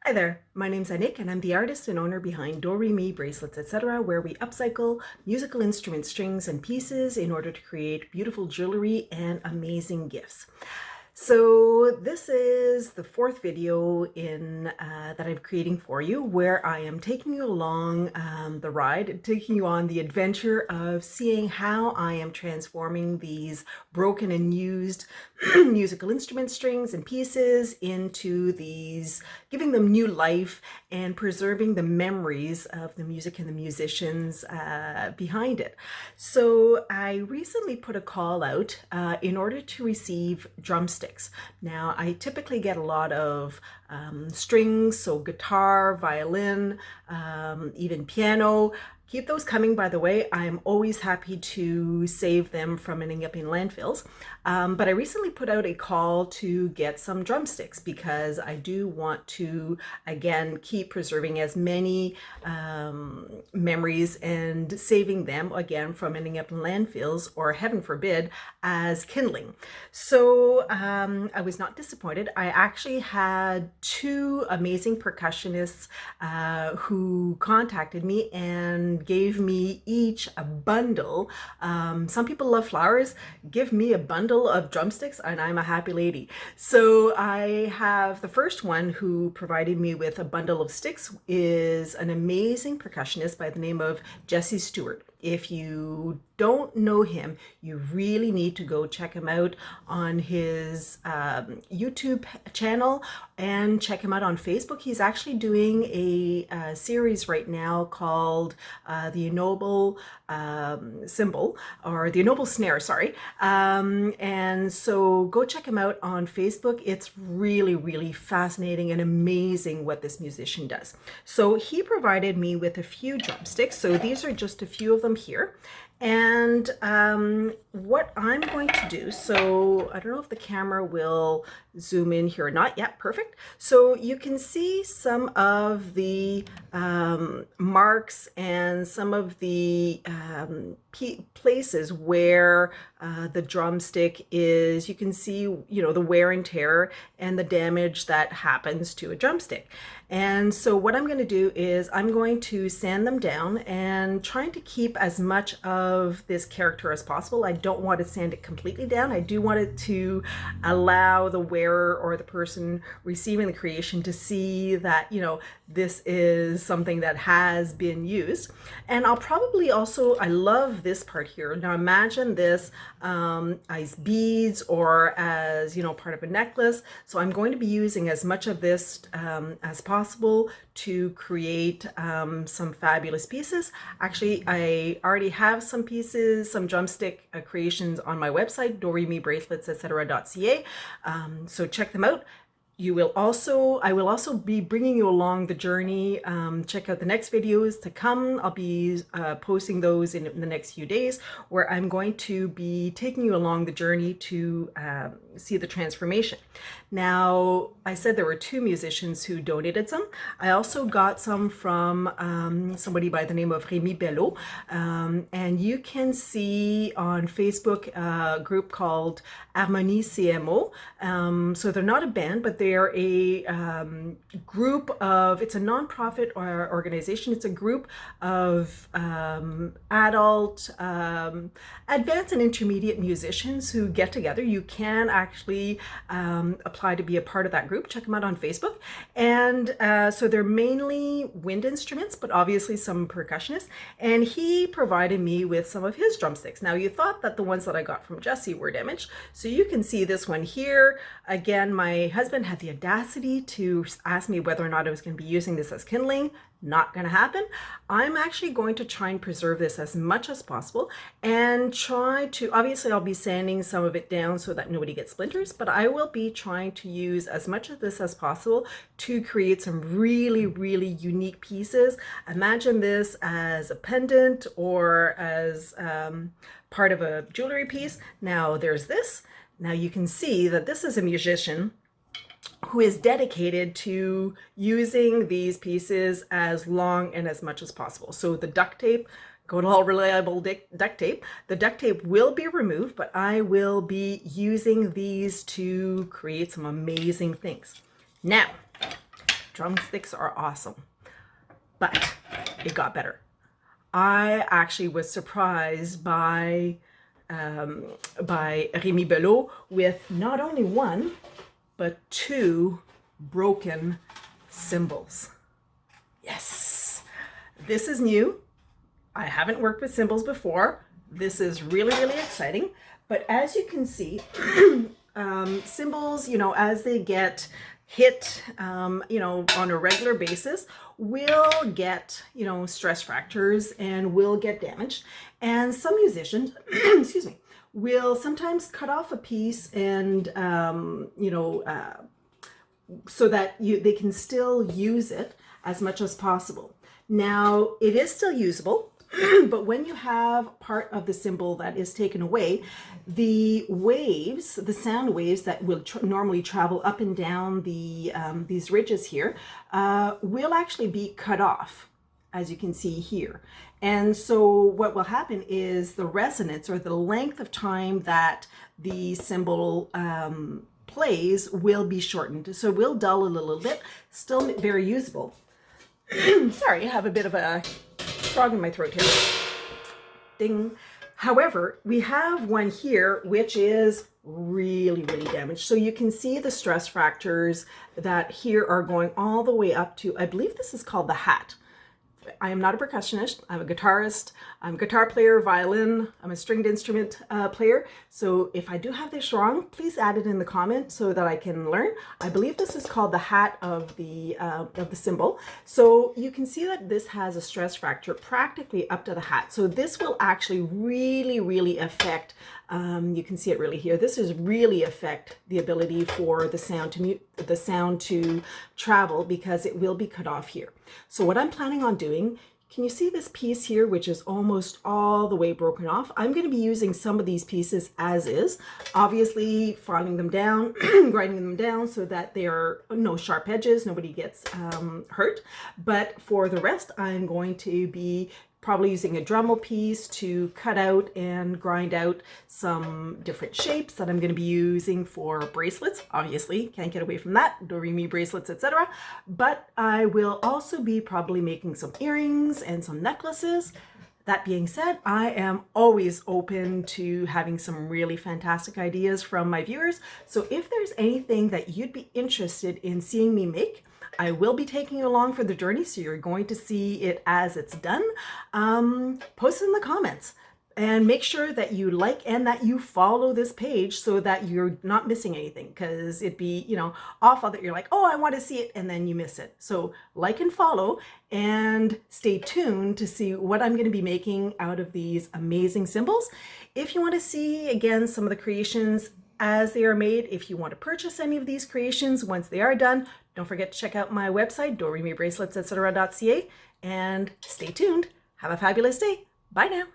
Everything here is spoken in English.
Hi there, my name's Anik and I'm the artist and owner behind Do Re Mi, Bracelets, etc., where we upcycle musical instrument strings and pieces in order to create beautiful jewelry and amazing gifts. So this is the fourth video that I'm creating for you, where I am taking you along the ride, taking you on the adventure of seeing how I am transforming these broken and used musical instrument strings and pieces into these, giving them new life and preserving the memories of the music and the musicians behind it. So I recently put a call out in order to receive drumsticks. Now, I typically get a lot of strings, so guitar, violin, even piano. Keep those coming, by the way. I'm always happy to save them from ending up in landfills. But I recently put out a call to get some drumsticks because I do want to, again, keep preserving as many memories and saving them, again, from ending up in landfills or, heaven forbid, as kindling. So I was not disappointed. I actually had two amazing percussionists who contacted me and gave me each a bundle. Some people love flowers. Give me a bundle of drumsticks and I'm a happy lady. So I have the first one who provided me with a bundle of sticks is an amazing percussionist by the name of Jesse Stewart. If you don't know him, you really need to go check him out on his YouTube channel and check him out on Facebook. He's actually doing a series right now called the Ennoble Cymbal, or the Ennoble Snare, sorry. And so go check him out on Facebook. It's really, really fascinating and amazing what this musician does. So he provided me with a few drumsticks. So these are just a few of them here. And what I'm going to do, so I don't know if the camera will zoom in here or not. Yeah, perfect. So you can see some of the marks and some of the places where the drumstick is. You can see, the wear and tear and the damage that happens to a drumstick. And so what I'm going to do is I'm going to sand them down and trying to keep as much of this character as possible. I don't want to sand it completely down. I do want it to allow the wearer or the person receiving the creation to see that, this is something that has been used. And I'll probably also, I love this part here. Now imagine this as beads or as, part of a necklace. So I'm going to be using as much of this as possible to create some fabulous pieces. Actually, I already have some pieces, some drumstick creations on my website, doremibracelets, etc.ca. So check them out. I will also be bringing you along the journey. Check out the next videos to come. I'll be posting those in the next few days, where I'm going to be taking you along the journey to see the transformation. Now, I said there were two musicians who donated some. I also got some from somebody by the name of Rémi Bello. And you can see on Facebook a group called Harmonie CMO. So they're not a band, but they're a group of, it's a nonprofit organization. It's a group of adult, advanced and intermediate musicians who get together. You can actually apply to be a part of that group. Check them out on Facebook. And so they're mainly wind instruments, but obviously some percussionists. And he provided me with some of his drumsticks. Now, you thought that the ones that I got from Jesse were damaged. So you can see this one here. Again, my husband had the audacity to ask me whether or not I was going to be using this as kindling. Not going to happen. I'm actually going to try and preserve this as much as possible and try to, obviously I'll be sanding some of it down so that nobody gets splinters, but I will be trying to use as much of this as possible to create some really, really unique pieces. Imagine this as a pendant or as part of a jewelry piece. Now there's this. Now you can see that this is a musician who is dedicated to using these pieces as long and as much as possible. So the duct tape, good old reliable duct tape, the duct tape will be removed, but I will be using these to create some amazing things. Now, drumsticks are awesome, but it got better. I actually was surprised by Rémi Belot with not only one, but two broken cymbals. Yes, this is new. I haven't worked with cymbals before. This is really, really exciting. But as you can see, cymbals, as they get hit, on a regular basis, will get, stress fractures and will get damaged. And some musicians, excuse me, will sometimes cut off a piece and, so that they can still use it as much as possible. Now, it is still usable. But when you have part of the cymbal that is taken away, the waves, the sound waves that will normally travel up and down these ridges here, will actually be cut off, as you can see here. And so what will happen is the resonance, or the length of time that the cymbal plays, will be shortened. So it will dull a little bit, still very usable. Sorry, I have a bit of a frog in my throat here. Ding. However, we have one here which is really, really damaged. So you can see the stress fractures that here are going all the way up to, I believe this is called the hat. I am not a percussionist. I'm a guitarist. I'm a guitar player, violin. I'm a stringed instrument player. So if I do have this wrong, please add it in the comment so that I can learn. I believe this is called the hat of the cymbal. So you can see that this has a stress fracture practically up to the hat. So this will actually really, really affect. You can see it really here. This is really affect the ability for the sound to travel, because it will be cut off here. So what I'm planning on doing, can you see this piece here, which is almost all the way broken off? I'm going to be using some of these pieces as is, obviously filing them down, grinding them down so that there are no sharp edges, nobody gets hurt. But for the rest, I'm going to be probably using a Dremel piece to cut out and grind out some different shapes that I'm going to be using for bracelets. Obviously, can't get away from that, do re mi bracelets, etc. But I will also be probably making some earrings and some necklaces. That being said, I am always open to having some really fantastic ideas from my viewers. So if there's anything that you'd be interested in seeing me make, I will be taking you along for the journey, so you're going to see it as it's done. Post it in the comments and make sure that you like and that you follow this page so that you're not missing anything, because it'd be, awful that you're like, oh, I want to see it, and then you miss it. So like and follow and stay tuned to see what I'm going to be making out of these amazing cymbals. If you want to see, again, some of the creations as they are made, if you want to purchase any of these creations once they are done, don't forget to check out my website, doremibracelets, etc.ca, and stay tuned. Have a fabulous day. Bye now.